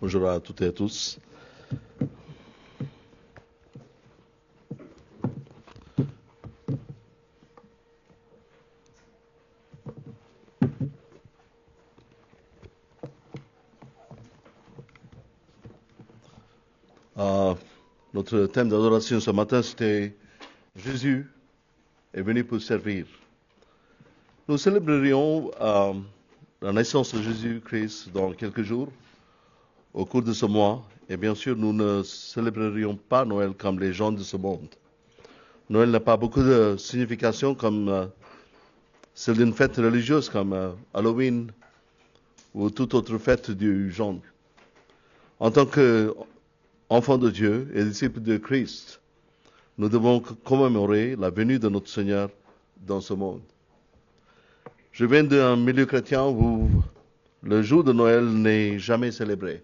Bonjour à toutes et à tous. Notre thème d'adoration ce matin, c'était Jésus est venu pour servir. Nous célébrerions la naissance de Jésus-Christ dans quelques jours, au cours de ce mois. Et bien sûr, nous ne célébrerions pas Noël comme les gens de ce monde. Noël n'a pas beaucoup de signification comme celle d'une fête religieuse comme Halloween ou toute autre fête du genre. En tant qu'enfants de Dieu et disciples de Christ, nous devons commémorer la venue de notre Seigneur dans ce monde. Je viens d'un milieu chrétien où le jour de Noël n'est jamais célébré.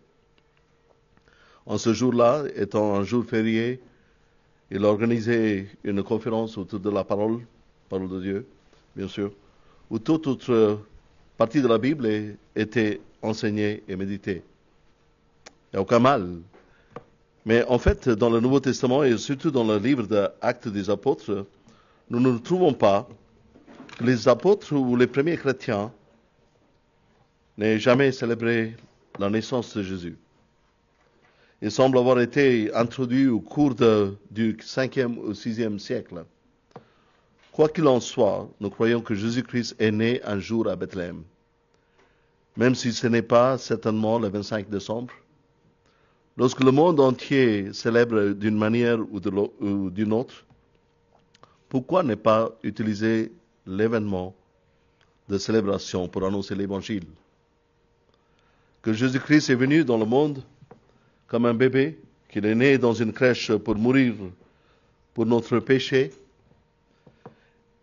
En ce jour-là, étant un jour férié, il a organisé une conférence autour de la parole de Dieu, bien sûr, où toute autre partie de la Bible était enseignée et méditée. Il n'y a aucun mal. Mais en fait, dans le Nouveau Testament et surtout dans le livre des Actes des Apôtres, nous ne trouvons pas que les apôtres ou les premiers chrétiens n'aient jamais célébré la naissance de Jésus. Il semble avoir été introduit au cours du 5e ou 6e siècle. Quoi qu'il en soit, nous croyons que Jésus-Christ est né un jour à Bethléem. Même si ce n'est pas certainement le 25 décembre. Lorsque le monde entier célèbre d'une manière ou d'une autre, pourquoi ne pas utiliser l'événement de célébration pour annoncer l'Évangile? Que Jésus-Christ est venu dans le monde comme un bébé, qu'il est né dans une crèche pour mourir pour notre péché,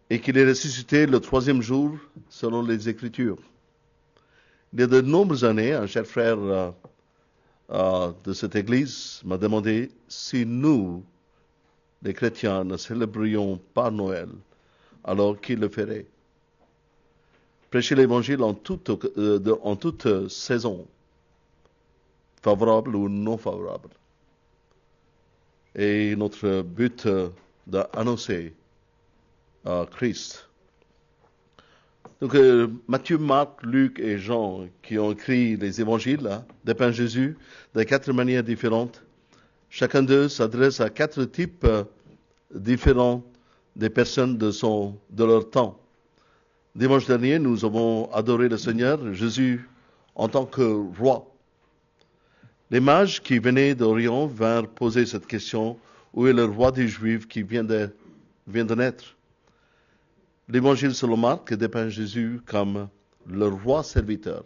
et qu'il est ressuscité le 3e jour selon les Écritures. Il y a de nombreuses années, un cher frère de cette église m'a demandé si nous, les chrétiens, ne célébrions pas Noël, alors qui le ferait? Prêcher l'Évangile en toute saison, favorable ou non favorable. Et notre but d'annoncer Christ. Donc Matthieu, Marc, Luc et Jean, qui ont écrit les évangiles, dépeignent Jésus de 4 manières différentes. Chacun d'eux s'adresse à 4 types différents des personnes de leur temps. Dimanche dernier, nous avons adoré le Seigneur Jésus en tant que roi. Les mages qui venaient d'Orient vinrent poser cette question: où est le roi des Juifs qui vient de naître? L'évangile selon Marc dépeint Jésus comme le roi serviteur.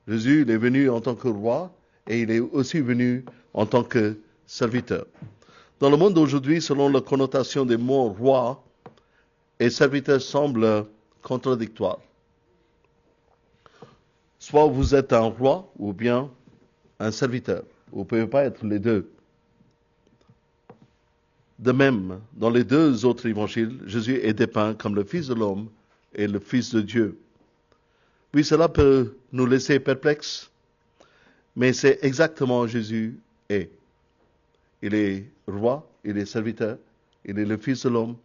Jésus, il est venu en tant que roi et il est aussi venu en tant que serviteur. Dans le monde d'aujourd'hui, selon la connotation des mots roi et serviteur semblent contradictoires. Soit vous êtes un roi ou bien un serviteur. Vous ne pouvez pas être les deux. De même, dans les 2 autres évangiles, Jésus est dépeint comme le Fils de l'homme et le Fils de Dieu. Oui, cela peut nous laisser perplexes, mais c'est exactement Jésus est. Il est roi, il est serviteur, il est le Fils de l'homme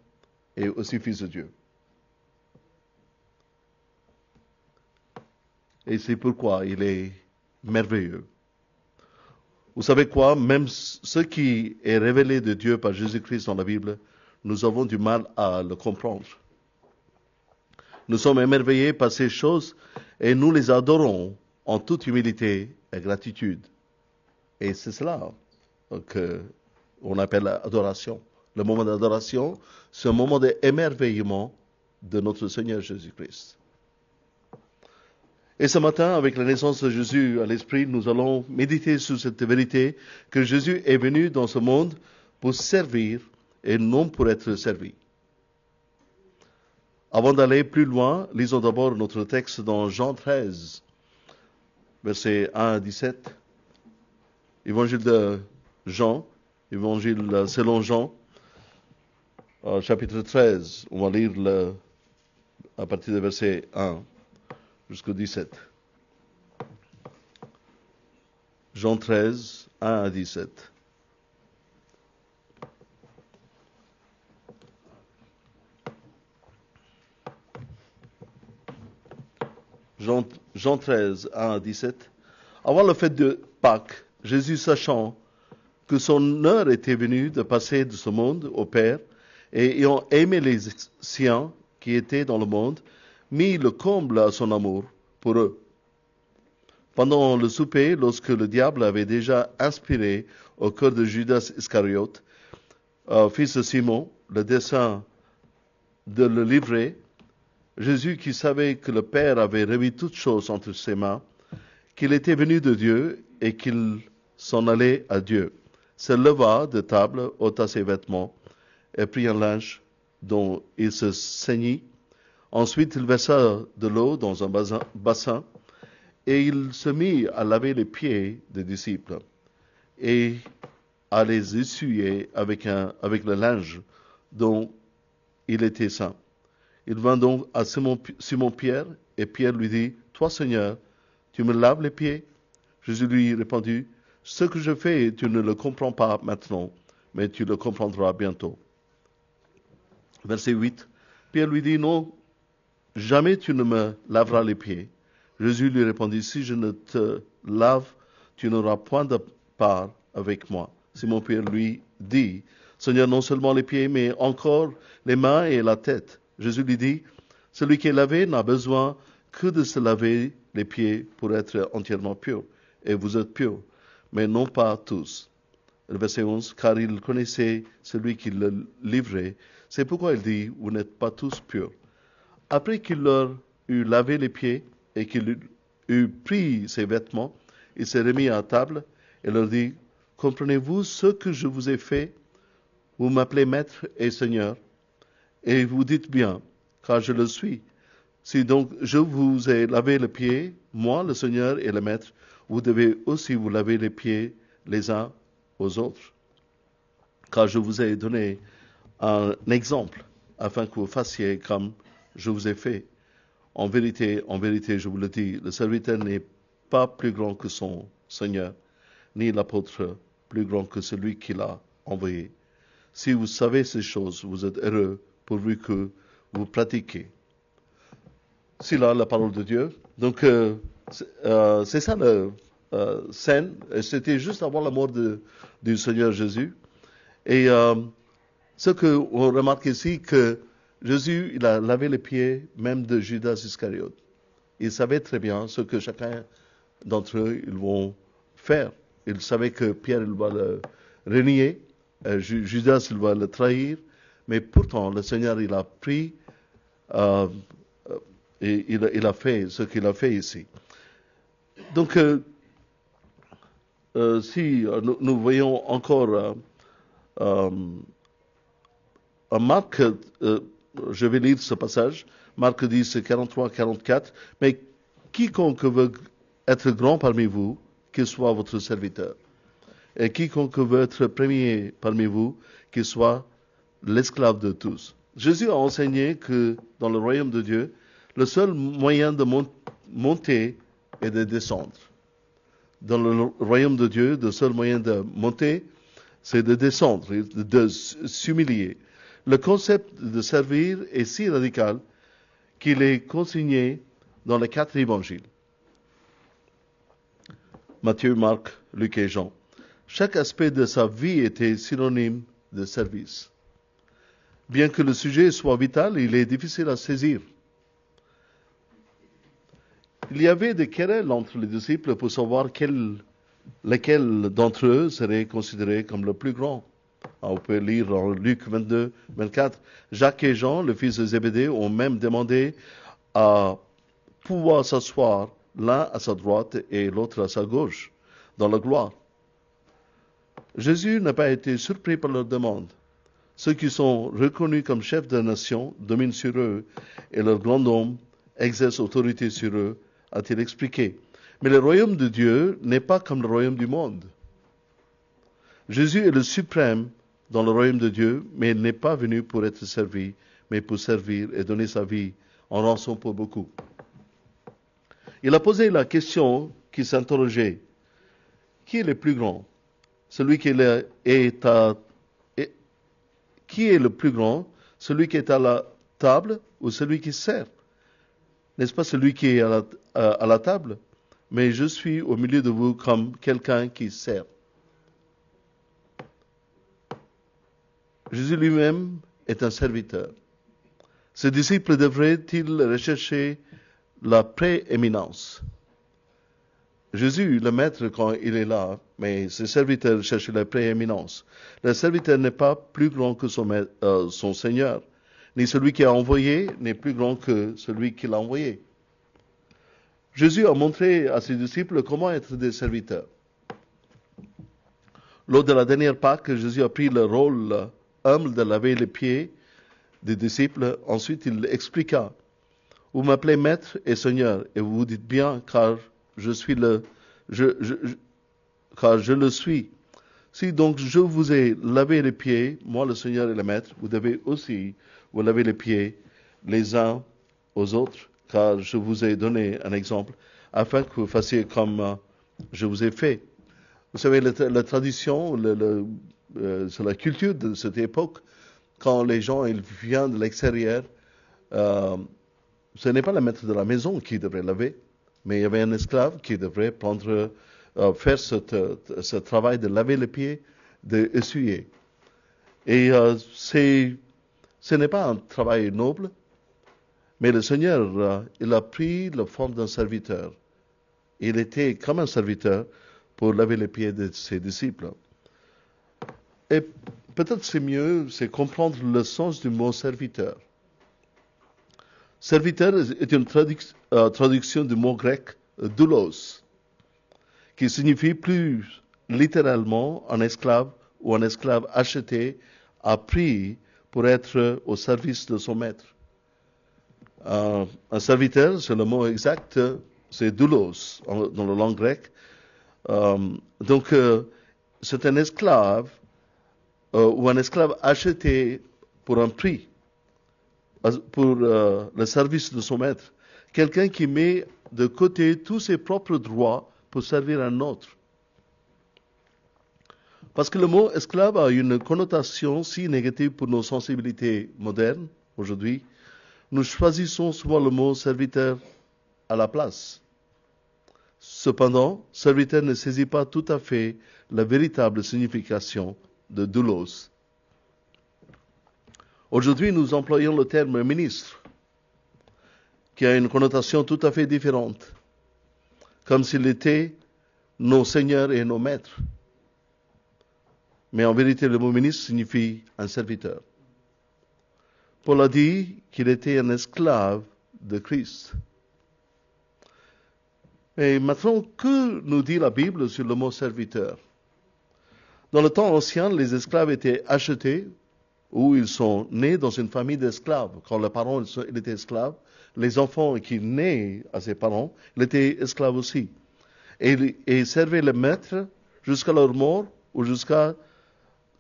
et aussi Fils de Dieu. Et c'est pourquoi il est merveilleux. Vous savez quoi? Même ce qui est révélé de Dieu par Jésus-Christ dans la Bible, nous avons du mal à le comprendre. Nous sommes émerveillés par ces choses et nous les adorons en toute humilité et gratitude. Et c'est cela qu'on appelle l'adoration. Le moment d'adoration, c'est un moment d'émerveillement de notre Seigneur Jésus-Christ. Et ce matin, avec la naissance de Jésus à l'esprit, nous allons méditer sur cette vérité que Jésus est venu dans ce monde pour servir et non pour être servi. Avant d'aller plus loin, lisons d'abord notre texte dans Jean 13, versets 1 à 17. Évangile de Jean, Évangile selon Jean, chapitre 13. On va lire à partir du verset 1. Jusqu'au 17. Jean 13, 1 à 17. Jean 13, 1 à 17. Avant le fête de Pâques, Jésus, sachant que son heure était venue de passer de ce monde au Père, et ayant aimé les siens qui étaient dans le monde, mit le comble à son amour pour eux. Pendant le souper, lorsque le diable avait déjà inspiré au cœur de Judas Iscariote, fils de Simon, le dessein de le livrer, Jésus, qui savait que le Père avait remis toutes choses entre ses mains, qu'il était venu de Dieu et qu'il s'en allait à Dieu, se leva de table, ôta ses vêtements et prit un linge dont il se ceignit. Ensuite, il versa de l'eau dans un bassin et il se mit à laver les pieds des disciples et à les essuyer avec le linge dont il était saint. Il vint donc à Simon-Pierre et Pierre lui dit, « Toi, Seigneur, tu me laves les pieds ?» Jésus lui répondit, « Ce que je fais, tu ne le comprends pas maintenant, mais tu le comprendras bientôt. » Verset 8. Pierre lui dit, « Non, jamais tu ne me laveras les pieds. » Jésus lui répondit, « Si je ne te lave, tu n'auras point de part avec moi. » Simon-Pierre lui dit, « Seigneur, non seulement les pieds, mais encore les mains et la tête. » Jésus lui dit, « Celui qui est lavé n'a besoin que de se laver les pieds pour être entièrement pur. Et vous êtes purs, mais non pas tous. » Le verset 11, « Car il connaissait celui qui le livrait. C'est pourquoi il dit, vous n'êtes pas tous purs. » Après qu'il leur eut lavé les pieds et qu'il eut pris ses vêtements, il s'est remis à table et leur dit, « Comprenez-vous ce que je vous ai fait? Vous m'appelez maître et seigneur, et vous dites bien, car je le suis. Si donc je vous ai lavé les pieds, moi le Seigneur et le maître, vous devez aussi vous laver les pieds les uns aux autres. Car je vous ai donné un exemple, afin que vous fassiez comme je vous ai fait. En vérité, je vous le dis, le serviteur n'est pas plus grand que son Seigneur, ni l'apôtre plus grand que celui qui l'a envoyé. Si vous savez ces choses, vous êtes heureux, pourvu que vous pratiquez. » C'est là la parole de Dieu. Donc, c'est ça la scène. C'était juste avant la mort du Seigneur Jésus. Et ce qu'on remarque ici, que Jésus, il a lavé les pieds même de Judas Iscariote. Il savait très bien ce que chacun d'entre eux ils vont faire. Il savait que Pierre, il va le renier, Judas, il va le trahir, mais pourtant, le Seigneur, il a pris et il a fait ce qu'il a fait ici. Donc, si nous voyons encore Marc, je vais lire ce passage, Marc 10, 43, 44, « Mais quiconque veut être grand parmi vous, qu'il soit votre serviteur. Et quiconque veut être premier parmi vous, qu'il soit l'esclave de tous. » Jésus a enseigné que dans le royaume de Dieu, le seul moyen de monter est de descendre. Dans le royaume de Dieu, le seul moyen de monter, c'est de descendre, de s'humilier. Le concept de servir est si radical qu'il est consigné dans les 4 évangiles. Matthieu, Marc, Luc et Jean. Chaque aspect de sa vie était synonyme de service. Bien que le sujet soit vital, il est difficile à saisir. Il y avait des querelles entre les disciples pour savoir lequel d'entre eux serait considéré comme le plus grand. On peut lire en Luc 22, 24, Jacques et Jean, le fils de Zébédée, ont même demandé à pouvoir s'asseoir l'un à sa droite et l'autre à sa gauche, dans la gloire. Jésus n'a pas été surpris par leur demande. Ceux qui sont reconnus comme chefs de nation dominent sur eux et leur grand homme exerce autorité sur eux, a-t-il expliqué. Mais le royaume de Dieu n'est pas comme le royaume du monde. Jésus est le suprême dans le royaume de Dieu, mais il n'est pas venu pour être servi, mais pour servir et donner sa vie en rançon pour beaucoup. Il a posé la question qui s'interrogeait. qui est le plus grand? Celui qui est qui est le plus grand? Celui qui est à la table ou celui qui sert? N'est-ce pas celui qui est à la table? Mais je suis au milieu de vous comme quelqu'un qui sert. Jésus lui-même est un serviteur. Ses disciples devraient-ils rechercher la prééminence? Jésus, le maître, quand il est là, mais ses serviteurs cherchent la prééminence. Le serviteur n'est pas plus grand que son Seigneur, ni celui qui a envoyé n'est plus grand que celui qui l'a envoyé. Jésus a montré à ses disciples comment être des serviteurs. Lors de la dernière Pâque, Jésus a pris le rôle humble de laver les pieds des disciples. Ensuite, il expliqua: vous m'appelez Maître et Seigneur, et vous dites bien, car je le suis. Si donc je vous ai lavé les pieds, moi le Seigneur et le Maître, vous devez aussi vous laver les pieds les uns aux autres, car je vous ai donné un exemple, afin que vous fassiez comme je vous ai fait. Vous savez, la tradition, c'est la culture de cette époque, quand les gens ils viennent de l'extérieur, ce n'est pas le maître de la maison qui devrait laver, mais il y avait un esclave qui devrait faire ce travail de laver les pieds, d'essuyer. Et ce n'est pas un travail noble, mais le Seigneur, il a pris la forme d'un serviteur. Il était comme un serviteur pour laver les pieds de ses disciples. Et peut-être c'est comprendre le sens du mot serviteur. Serviteur est une traduction du mot grec doulos, qui signifie plus littéralement un esclave ou un esclave acheté à prix pour être au service de son maître. Un serviteur, c'est le mot exact, c'est doulos dans la langue grecque. Donc, c'est un esclave ou un esclave acheté pour un prix, pour le service de son maître. Quelqu'un qui met de côté tous ses propres droits pour servir un autre. Parce que le mot esclave a une connotation si négative pour nos sensibilités modernes aujourd'hui, nous choisissons souvent le mot serviteur à la place. Cependant, serviteur ne saisit pas tout à fait la véritable signification de doulos. Aujourd'hui, nous employons le terme ministre, qui a une connotation tout à fait différente, comme s'il était nos seigneurs et nos maîtres. Mais en vérité, le mot ministre signifie un serviteur. Paul a dit qu'il était un esclave de Christ. Et maintenant, que nous dit la Bible sur le mot serviteur? Dans le temps ancien, les esclaves étaient achetés ou ils sont nés dans une famille d'esclaves. Quand les parents étaient esclaves, les enfants qui naissent à ses parents, ils étaient esclaves aussi. Et ils servaient le maître jusqu'à leur mort ou jusqu'à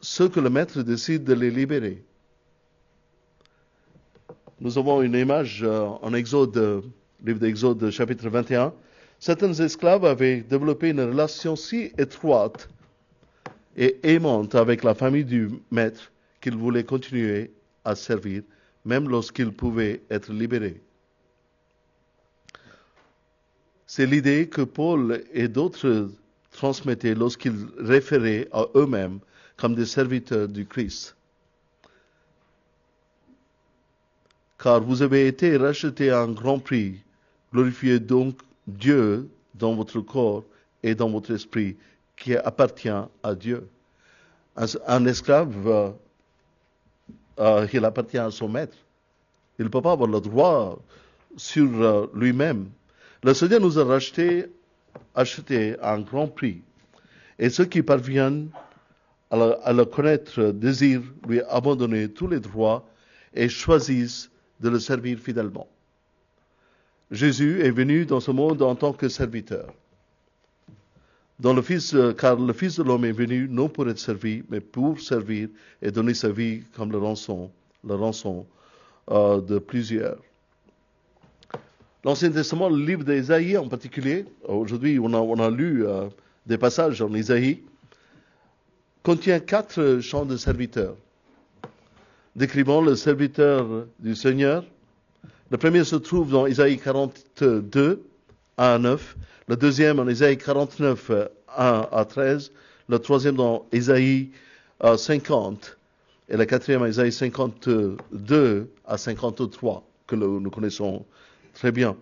ce que le maître décide de les libérer. Nous avons une image en Exode, livre d'Exode, chapitre 21. Certains esclaves avaient développé une relation si étroite et aimante avec la famille du maître qu'ils voulaient continuer à servir, même lorsqu'ils pouvaient être libérés. C'est l'idée que Paul et d'autres transmettaient lorsqu'ils référaient à eux-mêmes comme des serviteurs du Christ. Car vous avez été rachetés à un grand prix. Glorifiez donc Dieu dans votre corps et dans votre esprit, qui appartient à Dieu. Un esclave, il appartient à son maître. Il ne peut pas avoir le droit sur lui-même. Le Seigneur nous a achetés à un grand prix. Et ceux qui parviennent à le connaître désirent lui abandonner tous les droits et choisissent de le servir fidèlement. Jésus est venu dans ce monde en tant que serviteur. Car le Fils de l'homme est venu non pour être servi, mais pour servir et donner sa vie comme la rançon de plusieurs. L'Ancien Testament, le livre d'Ésaïe en particulier, aujourd'hui on a lu des passages en Isaïe, contient 4 chants de serviteurs, décrivant le serviteur du Seigneur. Le premier se trouve dans Isaïe 42, 1 à 9, le deuxième en Isaïe 49, 1 à 13, le troisième dans Isaïe 50, et le quatrième en Isaïe 52 à 53, que nous connaissons très bien.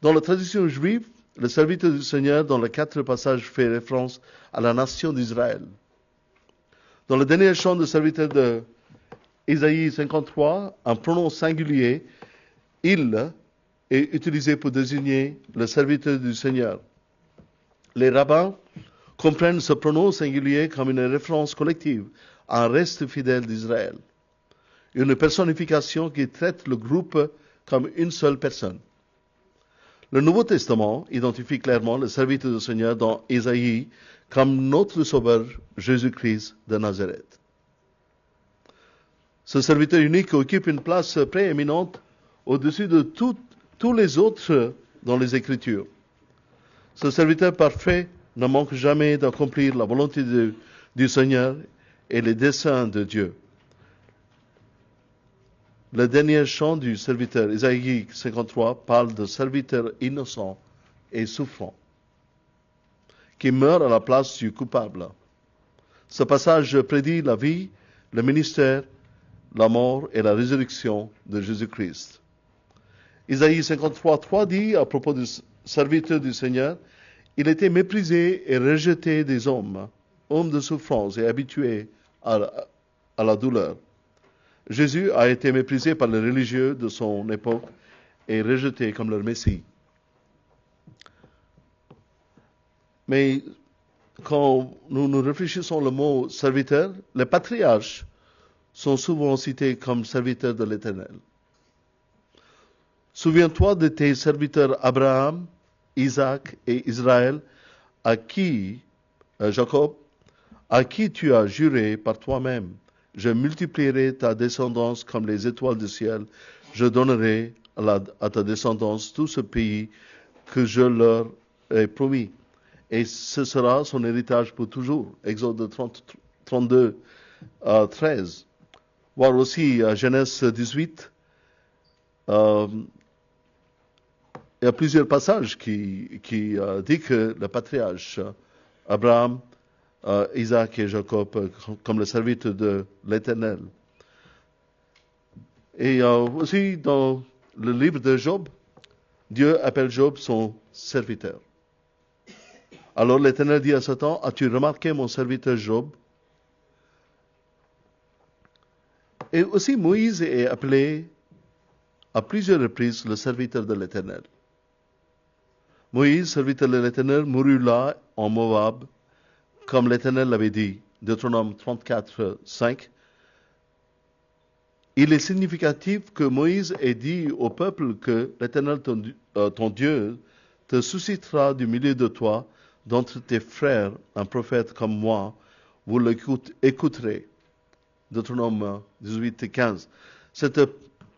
Dans la tradition juive, le serviteur du Seigneur, dans les 4 passages, fait référence à la nation d'Israël. Dans le dernier chant de serviteur de Isaïe 53, un pronom singulier, il, est utilisé pour désigner le serviteur du Seigneur. Les rabbins comprennent ce pronom singulier comme une référence collective à un reste fidèle d'Israël, une personnification qui traite le groupe comme une seule personne. Le Nouveau Testament identifie clairement le serviteur du Seigneur dans Isaïe comme notre Sauveur Jésus-Christ de Nazareth. Ce serviteur unique occupe une place prééminente au-dessus de tous les autres dans les Écritures. Ce serviteur parfait ne manque jamais d'accomplir la volonté du Seigneur et les desseins de Dieu. Le dernier chant du serviteur, Isaïe 53, parle de serviteur innocent et souffrant, qui meurt à la place du coupable. Ce passage prédit la vie, le ministère, la mort et la résurrection de Jésus-Christ. Isaïe 53, 3 dit à propos du serviteur du Seigneur, il était méprisé et rejeté des hommes, homme de souffrance et habitué à la douleur. Jésus a été méprisé par les religieux de son époque et rejeté comme leur Messie. Mais quand nous réfléchissons le mot serviteur, les patriarches sont souvent cités comme serviteurs de l'Éternel. Souviens-toi de tes serviteurs Abraham, Isaac et Israël, Jacob, à qui tu as juré par toi-même. Je multiplierai ta descendance comme les étoiles du ciel. Je donnerai à ta descendance tout ce pays que je leur ai promis. Et ce sera son héritage pour toujours. Exode 32, 13. Voir aussi Genèse 18. Il y a plusieurs passages qui disent que le patriarche Abraham, Isaac et Jacob comme le serviteur de l'Éternel. Et aussi dans le livre de Job, Dieu appelle Job son serviteur. Alors l'Éternel dit à Satan, as-tu remarqué mon serviteur Job? Et aussi Moïse est appelé à plusieurs reprises le serviteur de l'Éternel. Moïse, serviteur de l'Éternel, mourut là en Moab, comme l'Éternel l'avait dit, Deutéronome 34, 5. Il est significatif que Moïse ait dit au peuple que l'Éternel, ton Dieu, te suscitera du milieu de toi, d'entre tes frères, un prophète comme moi, vous l'écouterez. Deutéronome 18, 15. Cette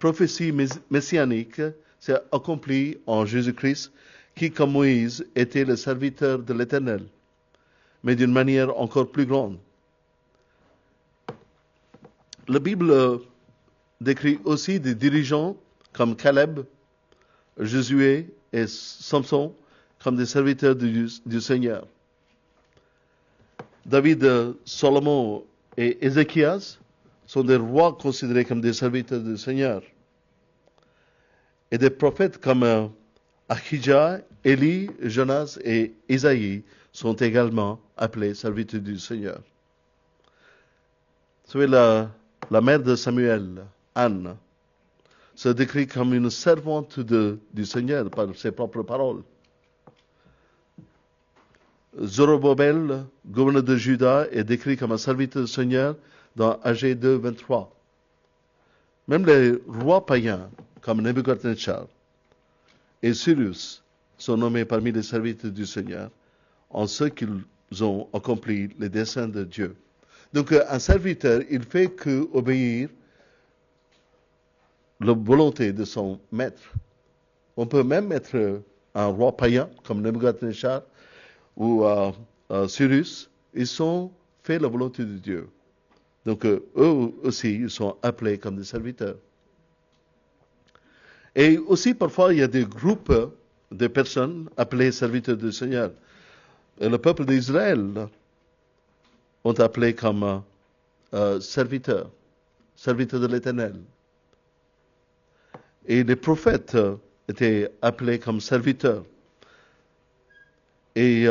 prophétie messianique s'est accomplie en Jésus-Christ, qui, comme Moïse, était le serviteur de l'Éternel, mais d'une manière encore plus grande. La Bible décrit aussi des dirigeants comme Caleb, Josué et Samson comme des serviteurs du Seigneur. David, Salomon et Ézéchias sont des rois considérés comme des serviteurs du Seigneur. Et des prophètes comme Achija, Élie, Jonas et Isaïe sont également appelés serviteurs du Seigneur. Vous savez, la mère de Samuel, Anne, se décrit comme une servante du Seigneur par ses propres paroles. Zorobabel, gouverneur de Juda, est décrit comme un serviteur du Seigneur dans Agé 2, 23. Même les rois païens, comme Nebuchadnezzar et Cyrus, sont nommés parmi les serviteurs du Seigneur en ce qu'ils ont accompli les desseins de Dieu. Donc, un serviteur, il fait que obéir la volonté de son maître. On peut même être un roi païen, comme Nebuchadnezzar, ou Cyrus, ils ont fait la volonté de Dieu. Donc eux aussi, ils sont appelés comme des serviteurs. Et aussi, parfois, il y a des groupes de personnes appelées serviteurs du Seigneur. Et le peuple d'Israël ont appelé comme serviteurs de l'Éternel. Et les prophètes étaient appelés comme serviteurs. Et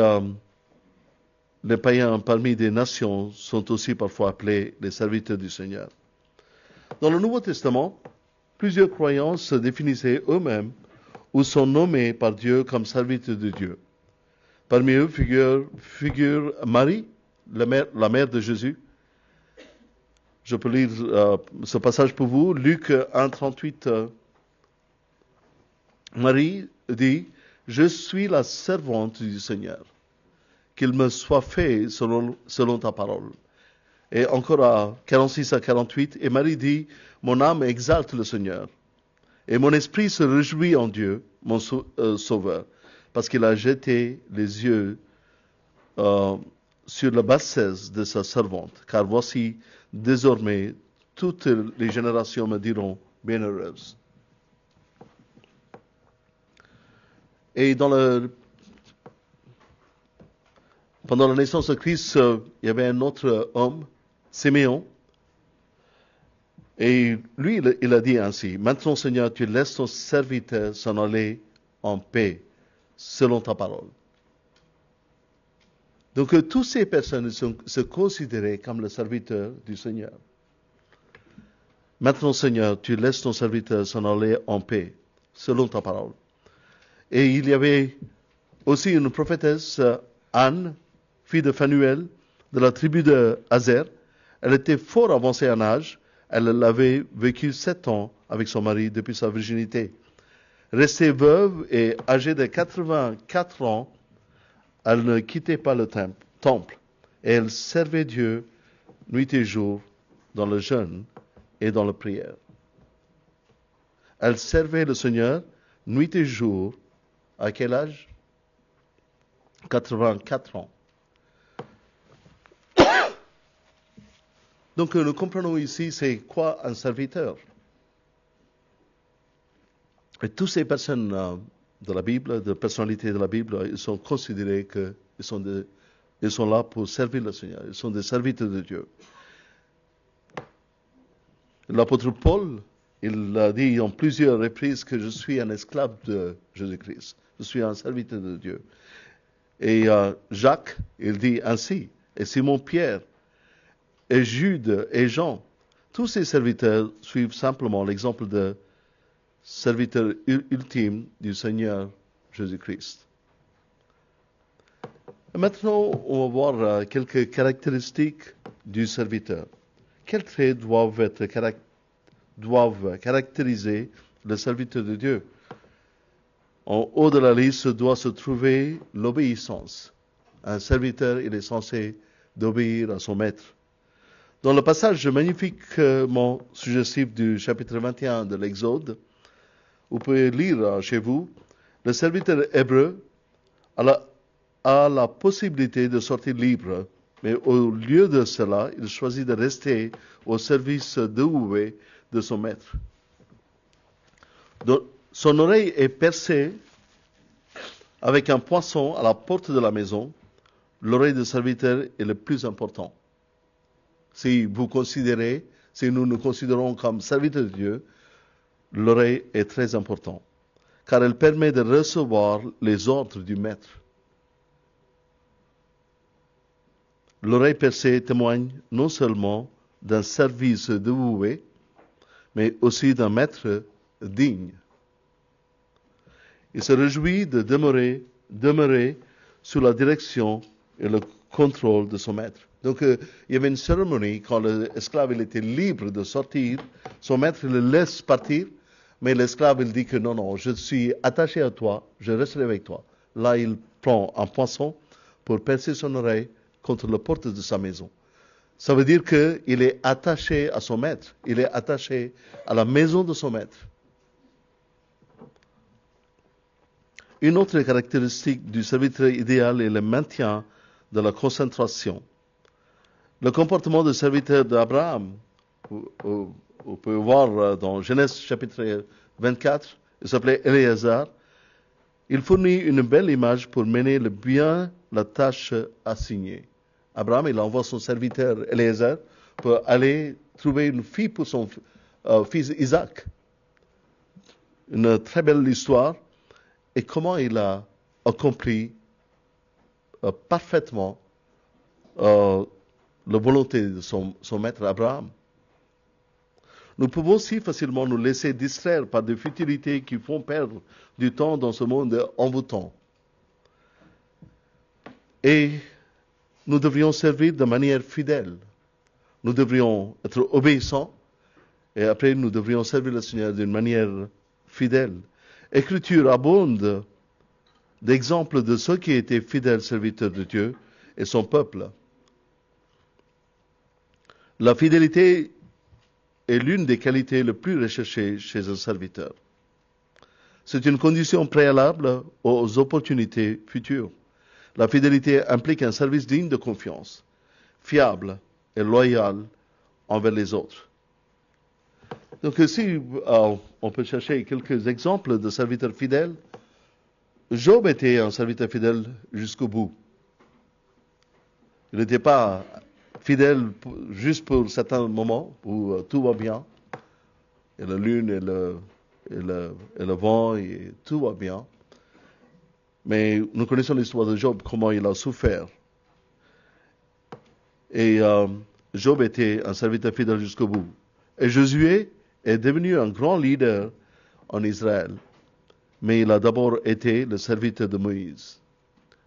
les païens parmi des nations sont aussi parfois appelés les serviteurs du Seigneur. Dans le Nouveau Testament, plusieurs croyants se définissaient eux-mêmes ou sont nommés par Dieu comme serviteurs de Dieu. Parmi eux figure Marie, la mère de Jésus. Je peux lire ce passage pour vous. Luc 1, 38. Marie dit, « Je suis la servante du Seigneur. Qu'il me soit fait selon ta parole. » Et encore à 46 à 48, et Marie dit, « Mon âme exalte le Seigneur. Et mon esprit se réjouit en Dieu, mon Sauveur, parce qu'il a jeté les yeux sur la bassesse de sa servante. Car voici, désormais, toutes les générations me diront bienheureuses. » Et pendant la naissance de Christ, il y avait un autre homme, Siméon. Et lui, il a dit ainsi, « Maintenant, Seigneur, tu laisses ton serviteur s'en aller en paix, selon ta parole. » Donc, toutes ces personnes se considéraient comme le serviteur du Seigneur. « Maintenant, Seigneur, tu laisses ton serviteur s'en aller en paix, selon ta parole. » Et il y avait aussi une prophétesse, Anne, fille de Phanuel, de la tribu de Azer. Elle était fort avancée en âge. Elle avait vécu 7 ans avec son mari depuis sa virginité. Restée veuve et âgée de 84 ans, elle ne quittait pas le temple. Et elle servait Dieu nuit et jour dans le jeûne et dans la prière. Elle servait le Seigneur nuit et jour. À quel âge? 84 ans. Donc nous comprenons ici c'est quoi un serviteur. Et toutes ces personnes de la Bible, de personnalités de la Bible, ils sont considérés qu'ils sont là pour servir le Seigneur. Ils sont des serviteurs de Dieu. L'apôtre Paul, il a dit en plusieurs reprises que je suis un esclave de Jésus-Christ. Je suis un serviteur de Dieu. Et Jacques, il dit ainsi. Et Simon-Pierre, et Jude, et Jean. Tous ces serviteurs suivent simplement l'exemple de serviteur ultime du Seigneur Jésus-Christ. Maintenant, on va voir quelques caractéristiques du serviteur. Quels traits doivent caractériser le serviteur de Dieu? En haut de la liste doit se trouver l'obéissance. Un serviteur, il est censé d'obéir à son maître. Dans le passage magnifiquement suggestif du chapitre 21 de l'Exode, vous pouvez lire chez vous, le serviteur hébreu a la possibilité de sortir libre, mais au lieu de cela, il choisit de rester au service dévoué de son maître. Son oreille est percée avec un poinçon à la porte de la maison. L'oreille du serviteur est le plus important. Si nous nous considérons comme serviteurs de Dieu, l'oreille est très importante, car elle permet de recevoir les ordres du maître. L'oreille percée témoigne non seulement d'un service dévoué, mais aussi d'un maître digne. Il se réjouit de demeurer sous la direction et le contrôle de son maître. Donc, il y avait une cérémonie quand l'esclave était libre de sortir. Son maître le laisse partir, mais l'esclave il dit que non, je suis attaché à toi, je resterai avec toi. Là, il prend un poinçon pour percer son oreille contre la porte de sa maison. Ça veut dire qu'il est attaché à son maître. Il est attaché à la maison de son maître. Une autre caractéristique du serviteur idéal est le maintien de la concentration. Le comportement de serviteur d'Abraham, on peut voir dans Genèse chapitre 24, il s'appelait Éléazar. Il fournit une belle image pour mener bien la tâche assignée. Abraham, il envoie son serviteur Éléazar pour aller trouver une fille pour son fils Isaac. Une très belle histoire. Et comment il a accompli parfaitement la volonté de son maître Abraham. Nous pouvons si facilement nous laisser distraire par des futilités qui font perdre du temps dans ce monde envoûtant. Et nous devrions servir de manière fidèle. Nous devrions être obéissants et après nous devrions servir le Seigneur d'une manière fidèle. L'Écriture abonde d'exemples de ceux qui étaient fidèles serviteurs de Dieu et son peuple. La fidélité est l'une des qualités les plus recherchées chez un serviteur. C'est une condition préalable aux opportunités futures. La fidélité implique un service digne de confiance, fiable et loyal envers les autres. Donc ici, on peut chercher quelques exemples de serviteurs fidèles. Job était un serviteur fidèle jusqu'au bout. Il n'était pas fidèle juste pour certains moments où tout va bien, et la lune et le vent, et tout va bien. Mais nous connaissons l'histoire de Job, comment il a souffert. Et Job était un serviteur fidèle jusqu'au bout. Et Josué est devenu un grand leader en Israël. Mais il a d'abord été le serviteur de Moïse.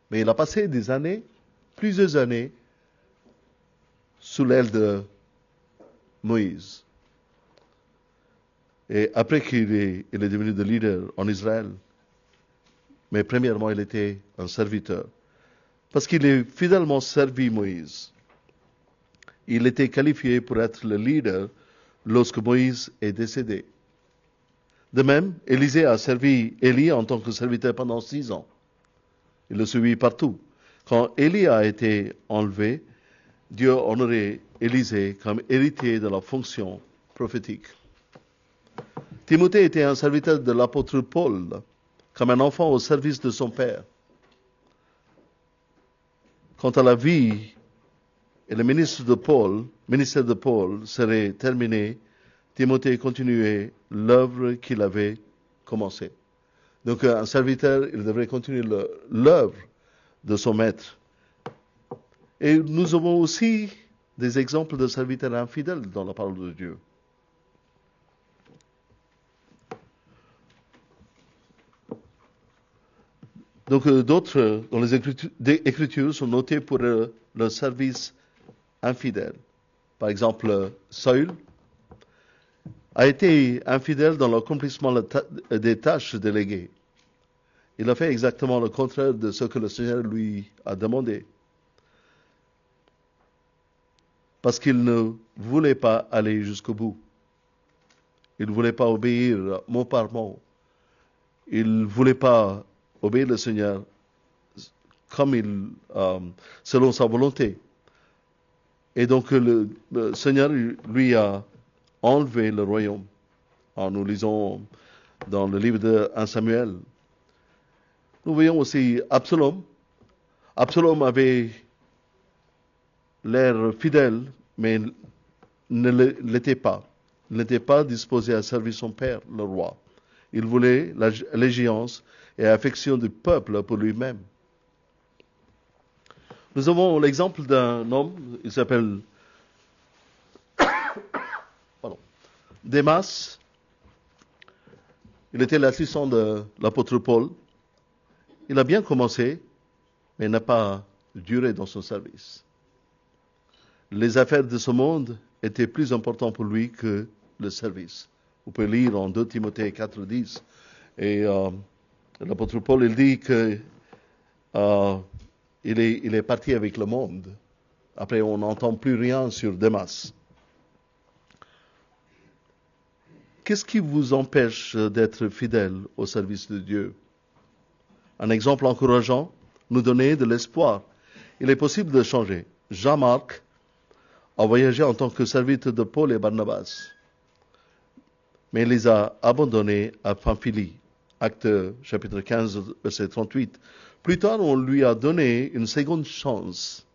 Mais il a passé des années, plusieurs années, sous l'aile de Moïse. Et après qu'il est devenu le leader en Israël, mais premièrement, il était un serviteur. Parce qu'il a fidèlement servi Moïse. Il était qualifié pour être le leader lorsque Moïse est décédé. De même, Élisée a servi Élie en tant que serviteur pendant 6 ans. Il le suivit partout. Quand Élie a été enlevé, Dieu a honoré Élisée comme héritier de la fonction prophétique. Timothée était un serviteur de l'apôtre Paul, comme un enfant au service de son père. Quant à la vie et le ministère de Paul serait terminé, Timothée continuait l'œuvre qu'il avait commencée. Donc un serviteur, il devrait continuer l'œuvre de son maître. Et nous avons aussi des exemples de serviteurs infidèles dans la parole de Dieu. Donc d'autres dans les Écritures sont notés pour leur service infidèle. Par exemple, Saül a été infidèle dans l'accomplissement des tâches déléguées. Il a fait exactement le contraire de ce que le Seigneur lui a demandé. Parce qu'il ne voulait pas aller jusqu'au bout. Il ne voulait pas obéir mot par mot. Il ne voulait pas obéir le Seigneur comme selon sa volonté. Et donc le Seigneur lui a enlevé le royaume. Alors, nous lisons dans le livre de 1 Samuel. Nous voyons aussi Absalom. Absalom avait l'air fidèle, mais ne l'était pas. Il n'était pas disposé à servir son père, le roi. Il voulait l'allégeance et l'affection du peuple pour lui-même. Nous avons l'exemple d'un homme, il s'appelle Démas. Il était l'assistant de l'apôtre Paul. Il a bien commencé, mais n'a pas duré dans son service. Les affaires de ce monde étaient plus importantes pour lui que le service. Vous pouvez lire en 2 Timothée 4:10. Et l'apôtre Paul, il dit que il est parti avec le monde. Après, on n'entend plus rien sur Démas. Qu'est-ce qui vous empêche d'être fidèle au service de Dieu? Un exemple encourageant, nous donner de l'espoir il est possible de changer. Jean-Marc a voyagé en tant que serviteur de Paul et Barnabas, mais il les a abandonnés à Pamphylie. Acte chapitre 15, verset 38. Plus tard, on lui a donné une seconde chance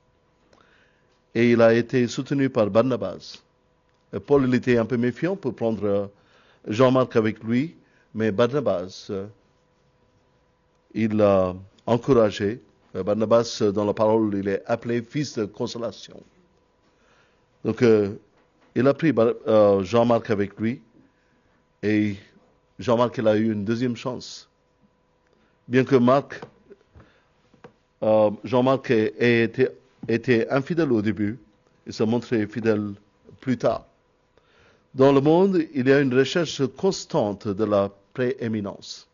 et il a été soutenu par Barnabas. Et Paul, il était un peu méfiant pour prendre Jean-Marc avec lui, mais Barnabas, il l'a encouragé. Barnabas, dans la parole, il est appelé fils de consolation. Donc, il a pris Jean-Marc avec lui et Jean-Marc, il a eu une deuxième chance. Bien que Jean-Marc ait été infidèle au début, il s'est montré fidèle plus tard. Dans le monde, il y a une recherche constante de la prééminence.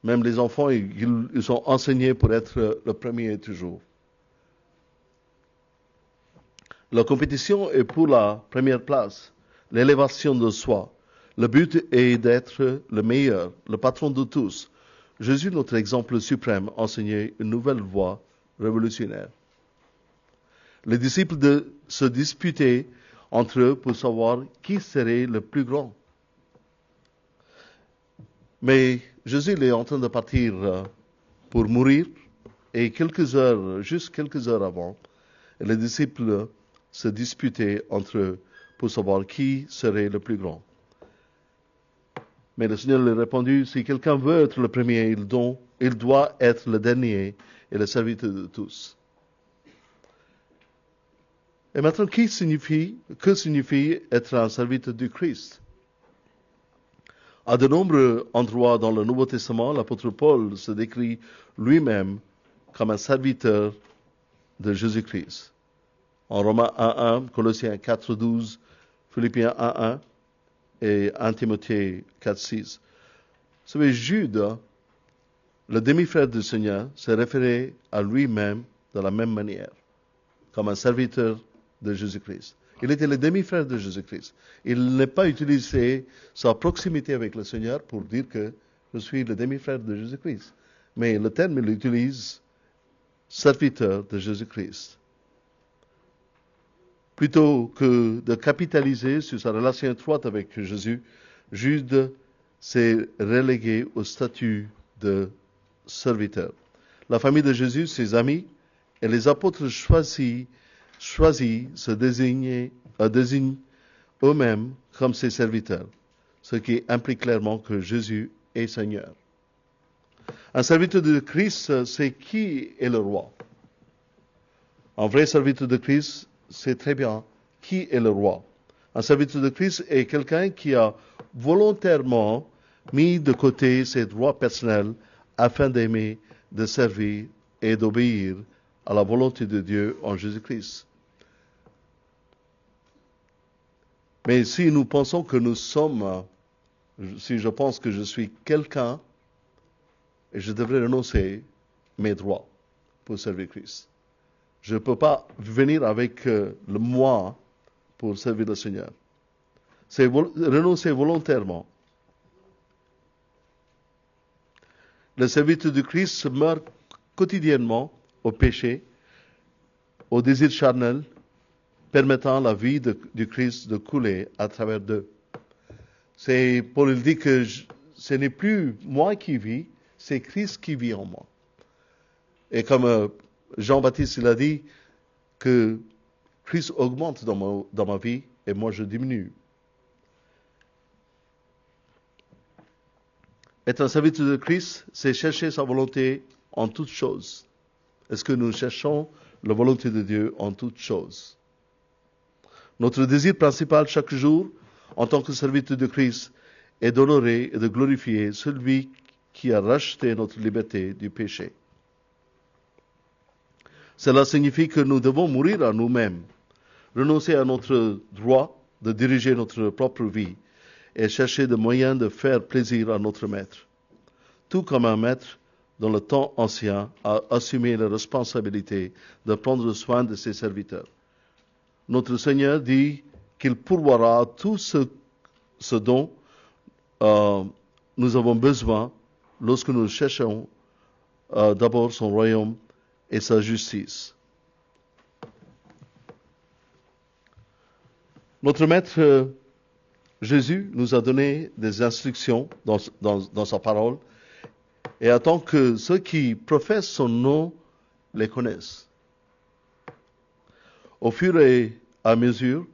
Même les enfants, ils sont enseignés pour être le premier toujours. La compétition est pour la première place, l'élévation de soi. Le but est d'être le meilleur, le patron de tous. Jésus, notre exemple suprême, enseignait une nouvelle voie révolutionnaire. Les disciples se disputaient entre eux pour savoir qui serait le plus grand. Mais Jésus est en train de partir pour mourir et juste quelques heures avant, les disciples se disputaient entre eux pour savoir qui serait le plus grand. Mais le Seigneur leur a répondu, si quelqu'un veut être le premier, il doit être le dernier et le serviteur de tous. Et maintenant, que signifie être un serviteur du Christ? À de nombreux endroits dans le Nouveau Testament, l'apôtre Paul se décrit lui-même comme un serviteur de Jésus-Christ. En Romains 1.1, Colossiens 4.12, Philippiens 1.1 et 1 Timothée 4.6. Vous savez, Jude, le demi-frère du Seigneur, s'est référé à lui-même de la même manière, comme un serviteur de Jésus-Christ. Il était le demi-frère de Jésus-Christ. Il n'a pas utilisé sa proximité avec le Seigneur pour dire que je suis le demi-frère de Jésus-Christ. Mais le terme, il utilise serviteur de Jésus-Christ. Plutôt que de capitaliser sur sa relation étroite avec Jésus, Jude s'est relégué au statut de serviteur. La famille de Jésus, ses amis et les apôtres choisis se désignent eux-mêmes comme ses serviteurs, ce qui implique clairement que Jésus est Seigneur. Un serviteur de Christ, c'est qui est le roi. Un vrai serviteur de Christ, c'est très bien qui est le roi. Un serviteur de Christ est quelqu'un qui a volontairement mis de côté ses droits personnels afin d'aimer, de servir et d'obéir à la volonté de Dieu en Jésus-Christ. Mais si nous pensons que si je pense que je suis quelqu'un, et je devrais renoncer mes droits pour servir Christ. Je ne peux pas venir avec le moi pour servir le Seigneur. C'est renoncer volontairement. Le serviteur du Christ se meurt quotidiennement au péché, au désir charnel, permettant la vie du Christ de couler à travers d'eux. Paul dit que ce n'est plus moi qui vis, c'est Christ qui vit en moi. Et comme Jean-Baptiste il a dit que Christ augmente dans ma vie et moi je diminue. Être un serviteur de Christ, c'est chercher sa volonté en toutes choses. Est-ce que nous cherchons la volonté de Dieu en toutes choses? Notre désir principal chaque jour, en tant que serviteur de Christ, est d'honorer et de glorifier celui qui a racheté notre liberté du péché. Cela signifie que nous devons mourir à nous-mêmes, renoncer à notre droit de diriger notre propre vie et chercher des moyens de faire plaisir à notre maître. Tout comme un maître, dans le temps ancien, a assumé la responsabilité de prendre soin de ses serviteurs. Notre Seigneur dit qu'il pourvoira tout ce dont nous avons besoin lorsque nous cherchons d'abord son royaume et sa justice. Notre Maître Jésus nous a donné des instructions dans sa parole et attend que ceux qui professent son nom les connaissent. Au fur et à mesure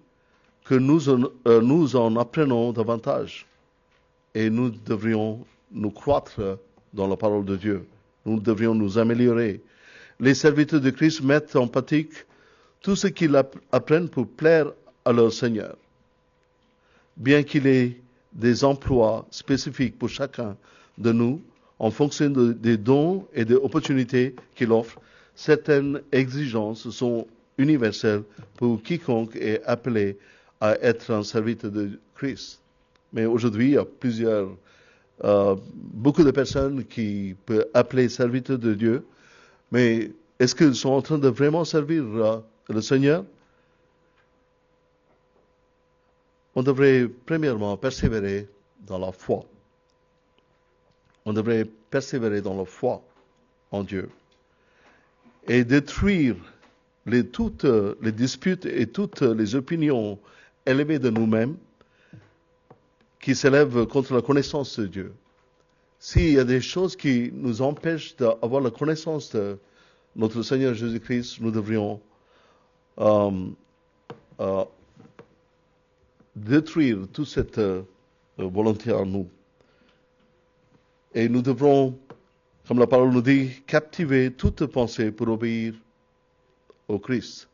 que nous en apprenons davantage, et nous devrions nous croître dans la parole de Dieu. Nous devrions nous améliorer. Les serviteurs de Christ mettent en pratique tout ce qu'ils apprennent pour plaire à leur Seigneur. Bien qu'il ait des emplois spécifiques pour chacun de nous, en fonction des dons et des opportunités qu'il offre, certaines exigences sont universelles pour quiconque est appelé à être un serviteur de Christ. Mais aujourd'hui, il y a beaucoup de personnes qui peuvent appeler serviteurs de Dieu, mais est-ce qu'ils sont en train de vraiment servir le Seigneur? On devrait premièrement persévérer dans la foi. On devrait persévérer dans la foi en Dieu et détruire toutes les disputes et toutes les opinions élevées de nous-mêmes qui s'élèvent contre la connaissance de Dieu. S'il y a des choses qui nous empêchent d'avoir la connaissance de notre Seigneur Jésus-Christ, nous devrions détruire toute cette volonté en nous. Et nous devrons, comme la parole nous dit, captiver toute pensée pour obéir au Christ.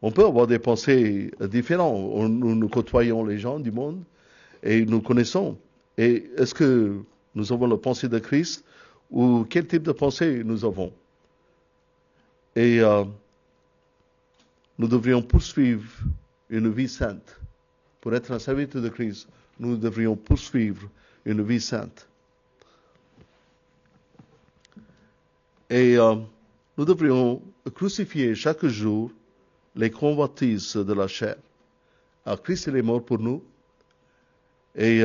On peut avoir des pensées différentes. Nous côtoyons les gens du monde et nous connaissons. Et est-ce que nous avons la pensée de Christ ou quel type de pensée nous avons? Et nous devrions poursuivre une vie sainte. Pour être un serviteur de Christ, nous devrions poursuivre une vie sainte. Et nous devrions crucifier chaque jour les convoitises de la chair. Alors, Christ il est mort pour nous. Et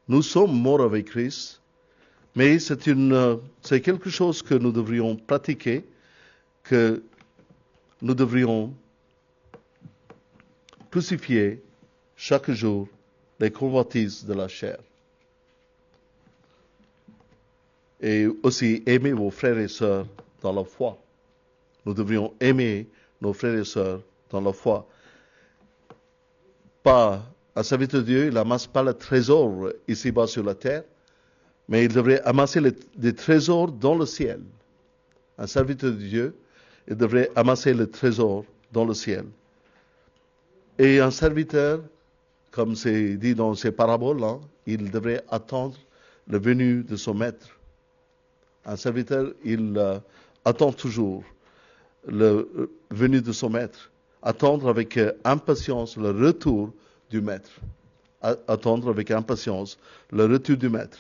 nous sommes morts avec Christ. Mais c'est quelque chose que nous devrions pratiquer, que nous devrions crucifier chaque jour les convoitises de la chair. Et aussi aimer vos frères et sœurs dans la foi. Nous devrions aimer nos frères et sœurs dans la foi. Pas un serviteur de Dieu, il n'amasse pas le trésor ici-bas sur la terre, mais il devrait amasser des trésors dans le ciel. Un serviteur de Dieu, il devrait amasser le trésor dans le ciel. Et un serviteur, comme c'est dit dans ces paraboles, il devrait attendre le venu de son maître. Un serviteur, il attend toujours le venu de son maître. Attendre avec impatience le retour du maître. Attendre avec impatience le retour du maître.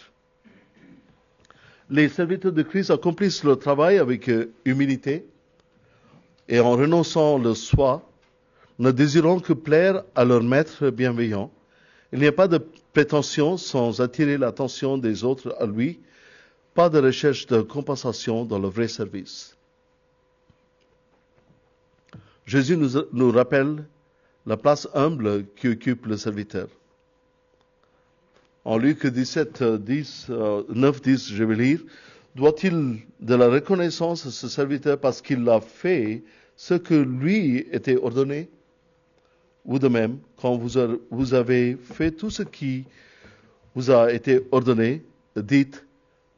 Les serviteurs de Christ accomplissent leur travail avec humilité et en renonçant le soi, ne désirant que plaire à leur maître bienveillant. Il n'y a pas de prétention sans attirer l'attention des autres à lui, pas de recherche de compensation dans le vrai service. Jésus nous rappelle la place humble qui occupe le serviteur. En Luc 17, 9, 10, je vais lire, « Doit-il de la reconnaissance à ce serviteur parce qu'il a fait ce que lui était ordonné? Ou de même, quand vous avez fait tout ce qui vous a été ordonné, dites,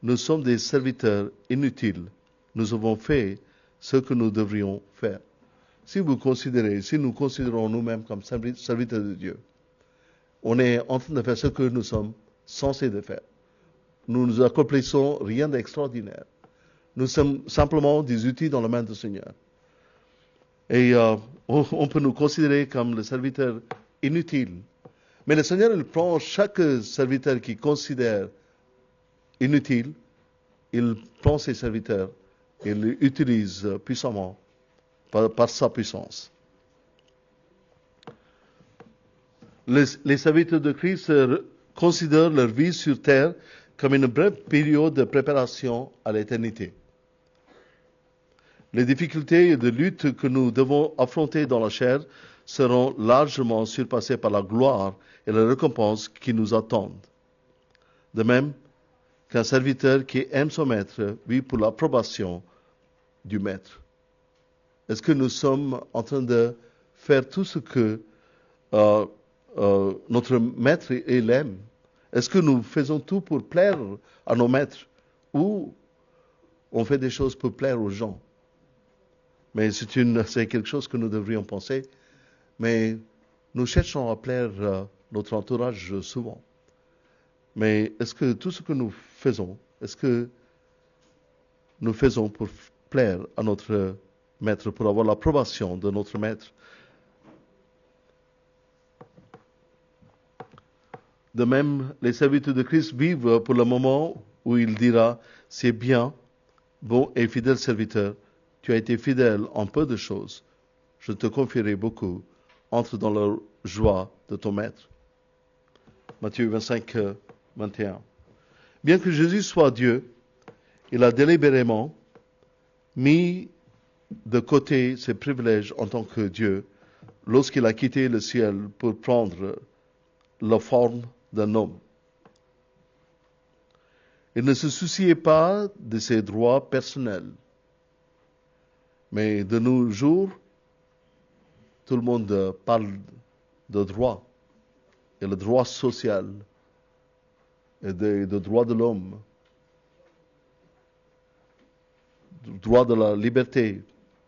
nous sommes des serviteurs inutiles. Nous avons fait ce que nous devrions faire. » Si nous considérons nous-mêmes comme serviteurs de Dieu, on est en train de faire ce que nous sommes censés de faire. Nous ne accomplissons rien d'extraordinaire. Nous sommes simplement des outils dans la main du Seigneur. Et on peut nous considérer comme le serviteur inutile. Mais le Seigneur, il prend chaque serviteur qui considère inutile, il prend ses serviteurs et les utilise puissamment par sa puissance. Les serviteurs de Christ considèrent leur vie sur terre comme une brève période de préparation à l'éternité. Les difficultés et les luttes que nous devons affronter dans la chair seront largement surpassées par la gloire et la récompense qui nous attendent. De même qu'un serviteur qui aime son maître vit pour l'approbation du maître. Est-ce que nous sommes en train de faire tout ce que notre maître il aime? Est-ce que nous faisons tout pour plaire à nos maîtres ou on fait des choses pour plaire aux gens? Mais c'est quelque chose que nous devrions penser. Mais nous cherchons à plaire notre entourage souvent. Mais est-ce que tout ce que nous faisons, est-ce que nous faisons pour plaire à notre maître, pour avoir l'approbation de notre maître? De même, les serviteurs de Christ vivent pour le moment où il dira, c'est bien, bon et fidèle serviteur, tu as été fidèle en peu de choses, je te confierai beaucoup, entre dans la joie de ton maître. Matthieu 25, 21. Bien que Jésus soit Dieu, il a délibérément mis de côté ses privilèges en tant que Dieu lorsqu'il a quitté le ciel pour prendre la forme d'un homme. Il ne se souciait pas de ses droits personnels. Mais de nos jours, tout le monde parle de droits, et le droit social, et de droits de l'homme, droit de la liberté.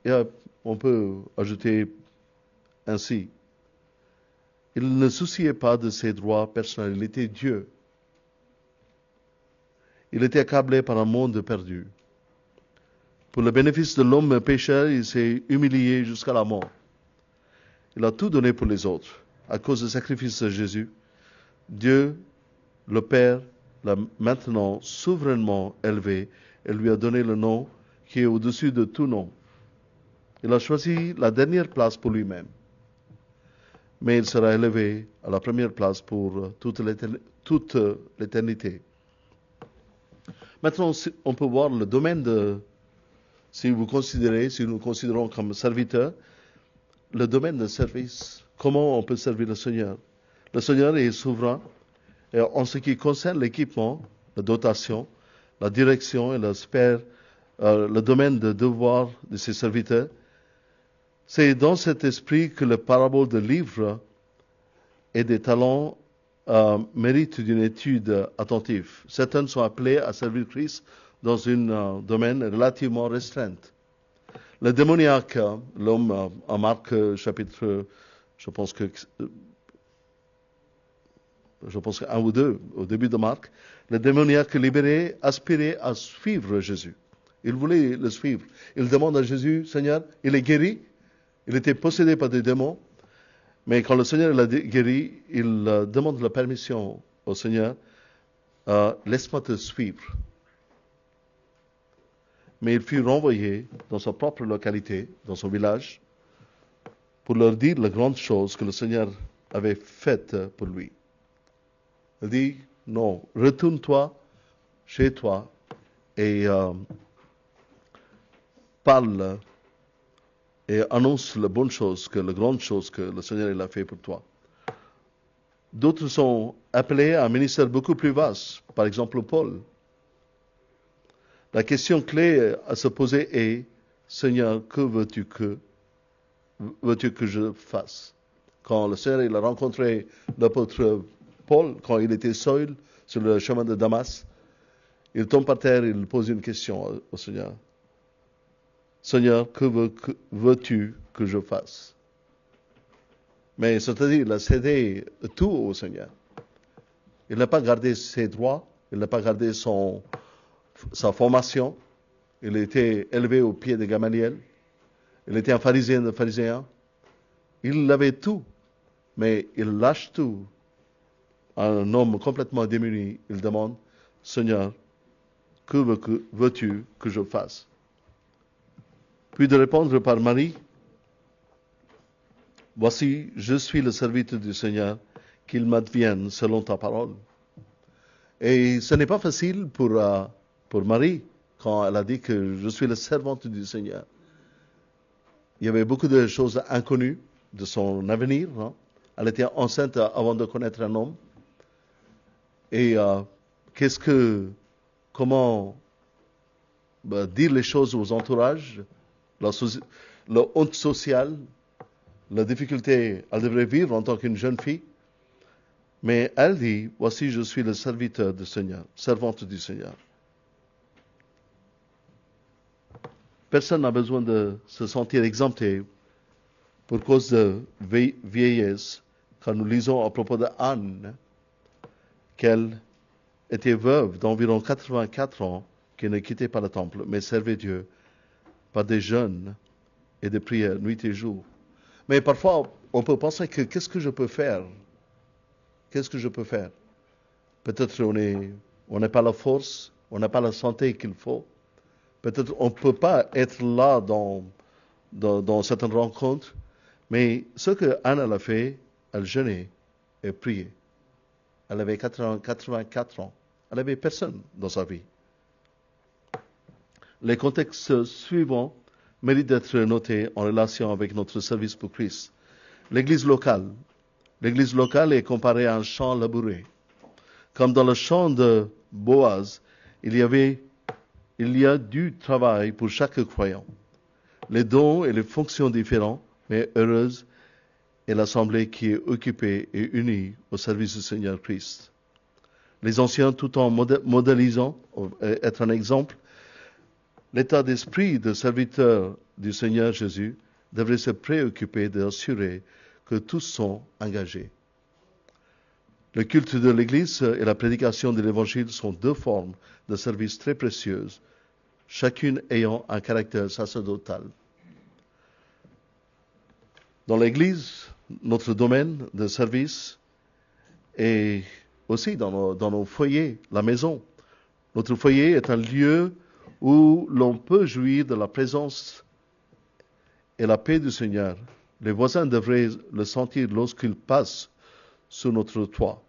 Et on peut ajouter ainsi. Il ne souciait pas de ses droits personnels, il était Dieu. Il était accablé par un monde perdu. Pour le bénéfice de l'homme pécheur, il s'est humilié jusqu'à la mort. Il a tout donné pour les autres. À cause du sacrifice de Jésus, Dieu, le Père, l'a maintenant souverainement élevé et lui a donné le nom qui est au-dessus de tout nom. Il a choisi la dernière place pour lui-même. Mais il sera élevé à la première place pour toute l'éternité. Maintenant, on peut voir le domaine de, si nous considérons comme serviteurs, le domaine de service. Comment on peut servir le Seigneur? Le Seigneur est souverain. Et en ce qui concerne l'équipement, la dotation, la direction et le domaine de devoir de ses serviteurs, c'est dans cet esprit que le parabole de livre et des talents mérite d'une étude attentive. Certains sont appelés à servir Christ dans un domaine relativement restreint. Le démoniaque, l'homme en Marc chapitre, je pense que 1 ou 2, au début de Marc, le démoniaque libéré aspirait à suivre Jésus. Il voulait le suivre. Il demande à Jésus, Seigneur, il est guéri. Il était possédé par des démons. Mais quand le Seigneur l'a guéri, il demande la permission au Seigneur, laisse-moi te suivre. Mais il fut renvoyé dans sa propre localité, dans son village, pour leur dire les grandes choses que le Seigneur avait faites pour lui. Il dit, non, retourne-toi chez toi et parle et annonce les bonnes choses, les grandes choses que le Seigneur il a fait pour toi. D'autres sont appelés à un ministère beaucoup plus vaste, par exemple Paul. La question clé à se poser est, Seigneur, que veux-tu que je fasse? Quand le Seigneur il a rencontré l'apôtre Paul, quand il était seul sur le chemin de Damas, il tombe par terre et il pose une question au Seigneur. Seigneur, que veux-tu que je fasse? Mais c'est-à-dire, il a cédé tout au Seigneur. Il n'a pas gardé ses droits, il n'a pas gardé sa formation. Il était élevé au pied de Gamaliel. Il était un pharisien de pharisiens. Il avait tout, mais il lâche tout. Un homme complètement démuni, il demande, Seigneur, que veux-tu que je fasse? Puis de répondre par Marie, voici, je suis le serviteur du Seigneur, qu'il m'advienne selon ta parole. Et ce n'est pas facile pour Marie quand elle a dit que je suis la servante du Seigneur. il y avait beaucoup de choses inconnues de son avenir. Hein. Elle était enceinte avant de connaître un homme. Et comment dire les choses aux entourages, la honte sociale, la difficulté, elle devrait vivre en tant qu'une jeune fille. Mais elle dit, voici, je suis le serviteur du Seigneur, servante du Seigneur. Personne n'a besoin de se sentir exempté pour cause de vieillesse. Quand nous lisons à propos de Anne, qu'elle était veuve d'environ 84 ans, qui ne quittait pas le temple, mais servait Dieu par des jeûnes et des prières, nuit et jour. Mais parfois, on peut penser que qu'est-ce que je peux faire? Qu'est-ce que je peux faire? Peut-être on n'a pas la force, on n'a pas la santé qu'il faut. Peut-être on ne peut pas être là dans certaines rencontres. Mais ce que Anne a fait, elle jeûnait et priait. Elle avait 84 ans. Elle n'avait personne dans sa vie. Les contextes suivants méritent d'être notés en relation avec notre service pour Christ. L'église locale. L'église locale est comparée à un champ labouré. Comme dans le champ de Boaz, il y a du travail pour chaque croyant. Les dons et les fonctions différents, mais heureuses, est l'assemblée qui est occupée et unie au service du Seigneur Christ. Les anciens, tout en modélisant, être un exemple, l'état d'esprit de serviteur du Seigneur Jésus devrait se préoccuper d'assurer que tous sont engagés. Le culte de l'Église et la prédication de l'Évangile sont deux formes de service très précieuses, chacune ayant un caractère sacerdotal. Dans l'Église, notre domaine de service est aussi dans nos foyers, la maison. Notre foyer est un lieu où l'on peut jouir de la présence et la paix du Seigneur. Les voisins devraient le sentir lorsqu'ils passent sous notre toit.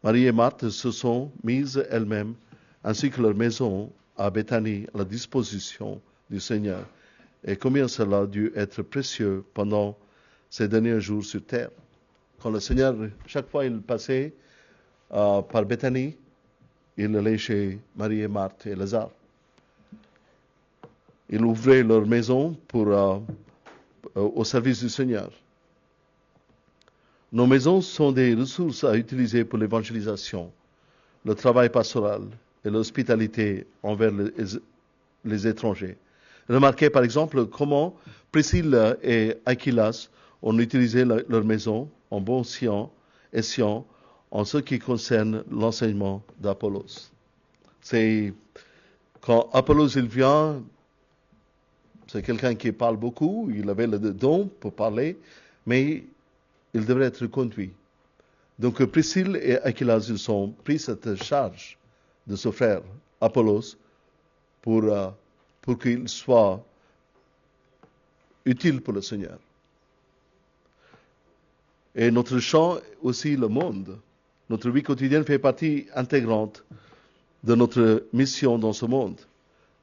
Marie et Marthe se sont mises elles-mêmes, ainsi que leur maison, à Béthanie, à la disposition du Seigneur. Et combien cela a dû être précieux pendant ces derniers jours sur terre. Quand le Seigneur, chaque fois il passait par Béthanie, il allait chez Marie et Marthe et Lazare. Ils ouvraient leur maison au service du Seigneur. Nos maisons sont des ressources à utiliser pour l'évangélisation, le travail pastoral et l'hospitalité envers les étrangers. Remarquez par exemple comment Priscille et Aquilas ont utilisé leur maison en bon escient en ce qui concerne l'enseignement d'Apollos. C'est quand Apollos il vient, c'est quelqu'un qui parle beaucoup, il avait le don pour parler, mais il devrait être conduit. Donc Priscille et Aquilas ils ont pris cette charge de ce frère Apollos pour qu'il soit utile pour le Seigneur. Et notre champ aussi le monde. Notre vie quotidienne fait partie intégrante de notre mission dans ce monde.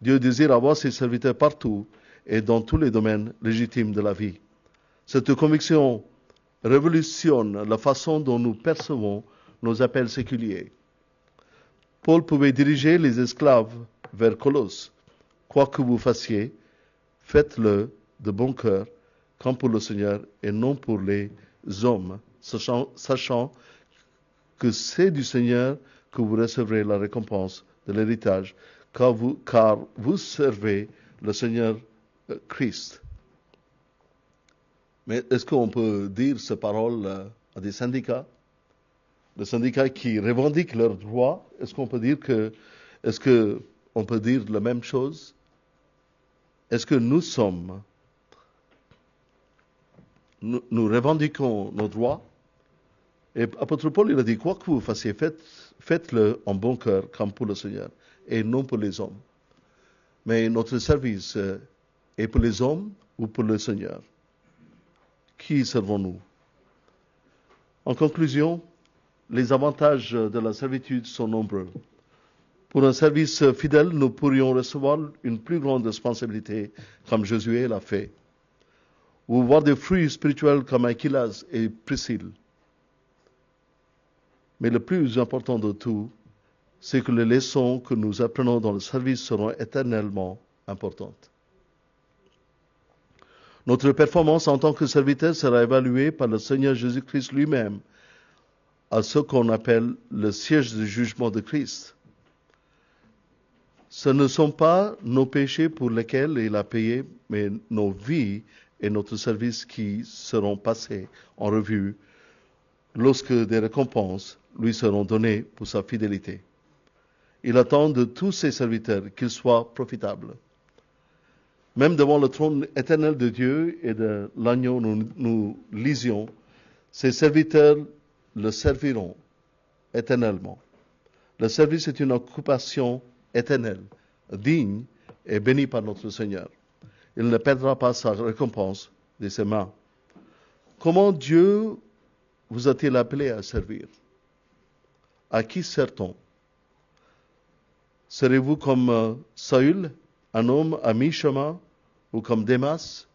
Dieu désire avoir ses serviteurs partout et dans tous les domaines légitimes de la vie. Cette conviction révolutionne la façon dont nous percevons nos appels séculiers. Paul pouvait diriger les esclaves vers Colosse. Quoi que vous fassiez, faites-le de bon cœur, comme pour le Seigneur et non pour les hommes, sachant que c'est du Seigneur que vous recevrez la récompense de l'héritage, car vous servez le Seigneur Christ. Mais est-ce qu'on peut dire ces paroles à des syndicats? Des syndicats qui revendiquent leurs droits, est-ce qu'on peut dire la même chose? Est-ce que nous revendiquons nos droits? Et apôtre Paul, il a dit, quoi que vous fassiez, faites-le en bon cœur, comme pour le Seigneur, et non pour les hommes. Mais notre service est pour les hommes ou pour le Seigneur? Qui servons-nous? En conclusion, les avantages de la servitude sont nombreux. Pour un service fidèle, nous pourrions recevoir une plus grande responsabilité, comme Josué l'a fait, ou voir des fruits spirituels comme Aquillas et Priscille. Mais le plus important de tout, c'est que les leçons que nous apprenons dans le service seront éternellement importantes. Notre performance en tant que serviteur sera évaluée par le Seigneur Jésus-Christ lui-même à ce qu'on appelle le siège de jugement de Christ. Ce ne sont pas nos péchés pour lesquels il a payé, mais nos vies et notre service qui seront passés en revue lorsque des récompenses lui seront données pour sa fidélité. Il attend de tous ses serviteurs qu'ils soient profitables. Même devant le trône éternel de Dieu et de l'agneau, nous lisions, ses serviteurs le serviront éternellement. Le service est une occupation éternelle, digne et bénie par notre Seigneur. Il ne perdra pas sa récompense de ses mains. Comment Dieu vous a-t-il appelé à servir? À qui sert-on? Serez-vous comme Saül, un homme à mi-chemin, ou comme Démas,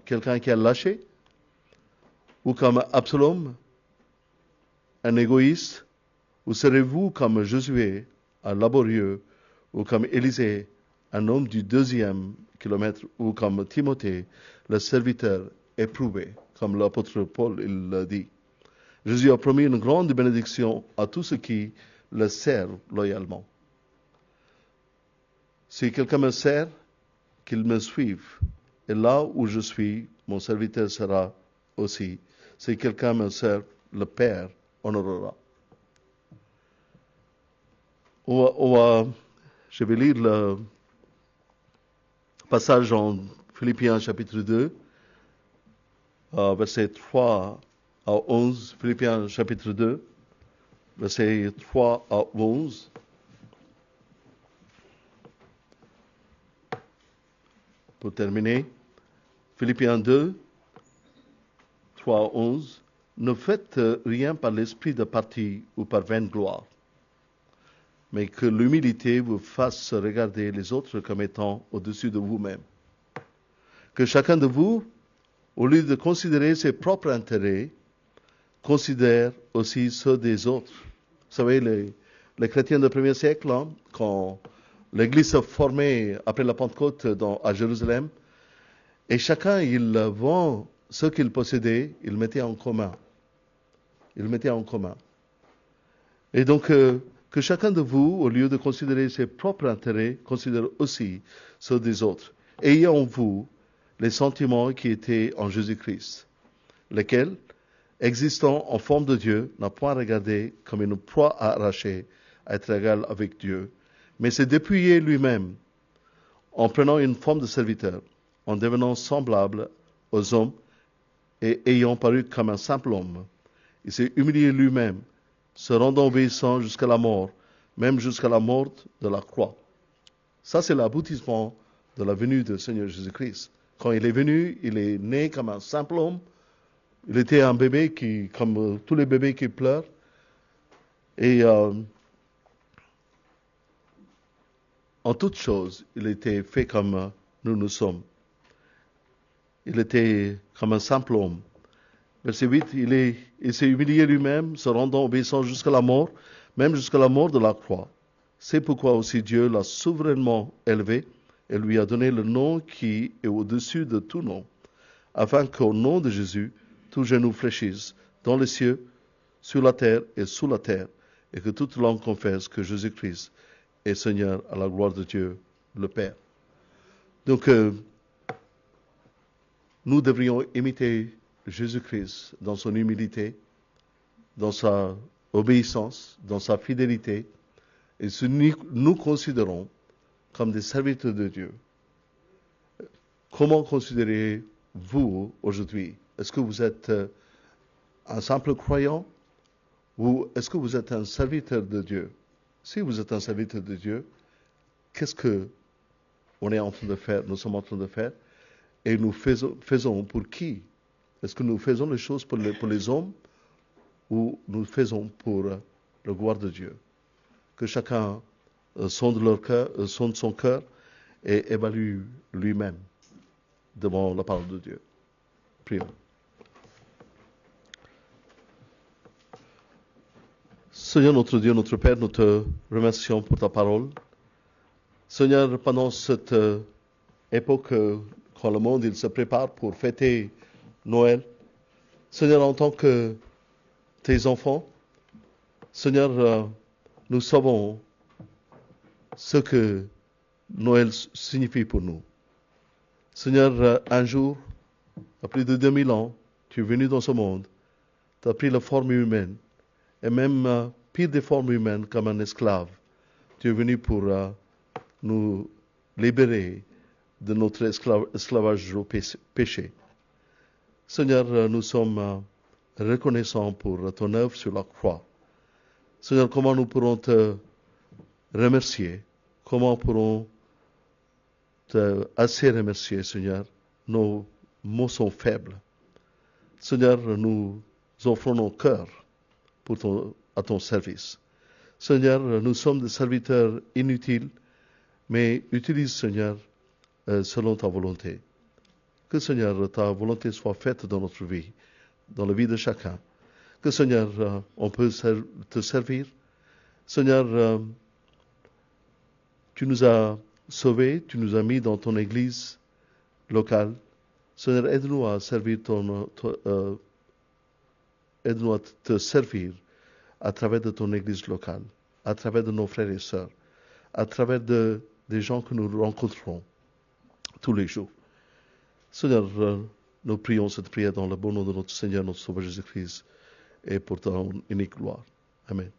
quelqu'un qui a lâché, ou comme Absalom, un égoïste, ou serez-vous comme Josué, un laborieux, ou comme Élisée, un homme du 2e kilomètre, ou comme Timothée, le serviteur éprouvé, comme l'apôtre Paul il l'a dit. Jésus a promis une grande bénédiction à tous ceux qui le servent loyalement. Si quelqu'un me sert, qu'il me suive. Et là où je suis, mon serviteur sera aussi. Si quelqu'un me sert, le Père honorera. Je vais lire le passage en Philippiens chapitre 2, versets 3 à 11. Philippiens chapitre 2, versets 3 à 11. Pour terminer, Philippiens 2, 3 à 11. Ne faites rien par l'esprit de parti ou par vaine gloire, mais que l'humilité vous fasse regarder les autres comme étant au-dessus de vous-même. Que chacun de vous, au lieu de considérer ses propres intérêts, considère aussi ceux des autres. Vous savez, les chrétiens du 1er siècle, quand l'Église se formait après la Pentecôte à Jérusalem, et chacun, il vend ce qu'il possédait, il mettait en commun. Il mettait en commun. Et donc, que chacun de vous, au lieu de considérer ses propres intérêts, considère aussi ceux des autres. Ayez en vous les sentiments qui étaient en Jésus-Christ, lesquels, existant en forme de Dieu, n'a point regardé comme une proie à arracher, à être égal avec Dieu, mais s'est dépouillé lui-même, en prenant une forme de serviteur, en devenant semblable aux hommes, et ayant paru comme un simple homme. Il s'est humilié lui-même, se rendant obéissant jusqu'à la mort, même jusqu'à la mort de la croix. Ça, c'est l'aboutissement de la venue du Seigneur Jésus-Christ. Quand il est venu, il est né comme un simple homme. Il était un bébé comme tous les bébés qui pleurent. Et en toutes choses, il était fait comme nous sommes. Il était comme un simple homme. Verset 8, il s'est humilié lui-même, se rendant obéissant jusqu'à la mort, même jusqu'à la mort de la croix. C'est pourquoi aussi Dieu l'a souverainement élevé et lui a donné le nom qui est au-dessus de tout nom, afin qu'au nom de Jésus, tout genou fléchisse dans les cieux, sur la terre et sous la terre, et que toute langue confesse que Jésus-Christ est Seigneur à la gloire de Dieu, le Père. Donc, nous devrions imiter Jésus-Christ dans son humilité, dans sa obéissance, dans sa fidélité, et si nous considérons comme des serviteurs de Dieu. Comment considérez-vous aujourd'hui? Est-ce que vous êtes un simple croyant ou est-ce que vous êtes un serviteur de Dieu? Si vous êtes un serviteur de Dieu, qu'est-ce que on est en train de faire, nous sommes en train de faire, et nous faisons pour qui? Est-ce que nous faisons les choses pour les hommes ou nous faisons pour la gloire de Dieu? Que chacun sonde son cœur et évalue lui-même devant la parole de Dieu. Prions. Seigneur notre Dieu, notre Père, nous te remercions pour ta parole. Seigneur, pendant cette époque quand le monde il se prépare pour fêter Noël, Seigneur, en tant que tes enfants, Seigneur, nous savons ce que Noël signifie pour nous. Seigneur, un jour, à plus de 2000 ans, tu es venu dans ce monde, tu as pris la forme humaine, et même pire des formes humaines comme un esclave. Tu es venu pour nous libérer de notre esclavage au péché. Seigneur, nous sommes reconnaissants pour ton œuvre sur la croix. Seigneur, comment nous pourrons te remercier? Comment pourrons te assez remercier, Seigneur? Nos mots sont faibles. Seigneur, nous offrons nos cœurs à ton service. Seigneur, nous sommes des serviteurs inutiles, mais utilise, Seigneur, selon ta volonté. Que, Seigneur, ta volonté soit faite dans notre vie, dans la vie de chacun. Que, Seigneur, on peut te servir. Seigneur, tu nous as sauvés, tu nous as mis dans ton église locale. Seigneur, aide-nous à servir aide-nous à te servir à travers de ton église locale, à travers de nos frères et sœurs, à travers des gens que nous rencontrons tous les jours. Seigneur, nous prions cette prière dans le bon nom de notre Seigneur, notre Sauveur Jésus-Christ, et pour ton unique gloire. Amen.